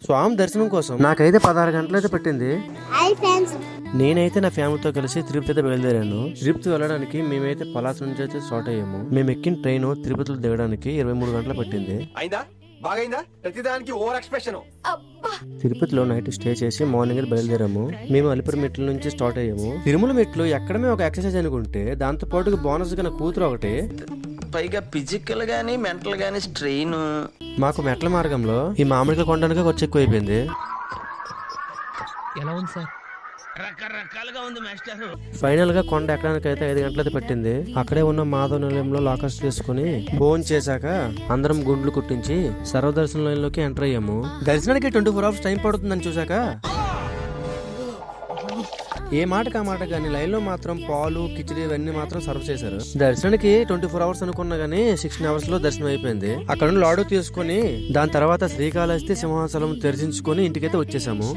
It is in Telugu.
స్వామి దర్శనం కోసం నాకైతే 16 గంటలైతే పట్టింది. నేనైతే నా ఫ్యామిలీతో కలిసి తిరుపతి అయితే బయలుదేరాను. తిరుపతి వెళ్ళడానికి మేమైతే పలాస నుంచి అయితే స్టార్ట్ అయ్యాము. మేము ఎక్కిన ట్రైన్ తిరుపతిలో దిగడానికి 23 గంటలు పట్టింది. తిరుపతిలో నైట్ స్టే చేసి మార్నింగ్ బయలుదేరాము. మేము అలిపిరి మెట్ల నుంచి స్టార్ట్ అయ్యాము. తిరుమల మెట్లు ఎక్కడమే ఒక ఎక్సర్సైజ్ అనుకుంటే దాంతో పాటు బోనస్ గా నా కూతురు ఒకటి, పైగా ఫిజికల్ గానీ మెంటల్ గానీ స్ట్రెయిన్. మాకు మెట్ల మార్గంలో ఈ మామిడికాయ కొనడానికి వచ్చి ఎక్కువ అయిపోయింది. ఎలా ఉంది సార్? రకరకాలుగా ఉంది మాస్టర్. ఫైనల్ గా కొండ ఎక్కడానికి అయితే 5 గంటలైతే పట్టింది. అక్కడే ఉన్న మాధవ నిలయంలో లాకర్స్ తీసుకుని భోజనం చేశాక అందరం గుండ్లు కుట్టించి సర్వదర్శన లైన్ లోకి ఎంటర్ అయ్యాము. దర్శనానికి 24 అవర్స్ టైం పడుతుందని చూసాక ఏ మాటకి ఆ మాట గానీ లైన్ లో మాత్రం పాలు కిచిడి ఇవన్నీ మాత్రం సర్వ్ చేశారు. దర్శనానికి 24 అవర్స్ అనుకున్నా గానీ 16 అవర్స్ లో దర్శనం అయిపోయింది. అక్కడ లాడు తీసుకుని దాని తర్వాత శ్రీకాళహస్తి సింహాచలం దర్శించుకుని ఇంటికైతే వచ్చేసాము.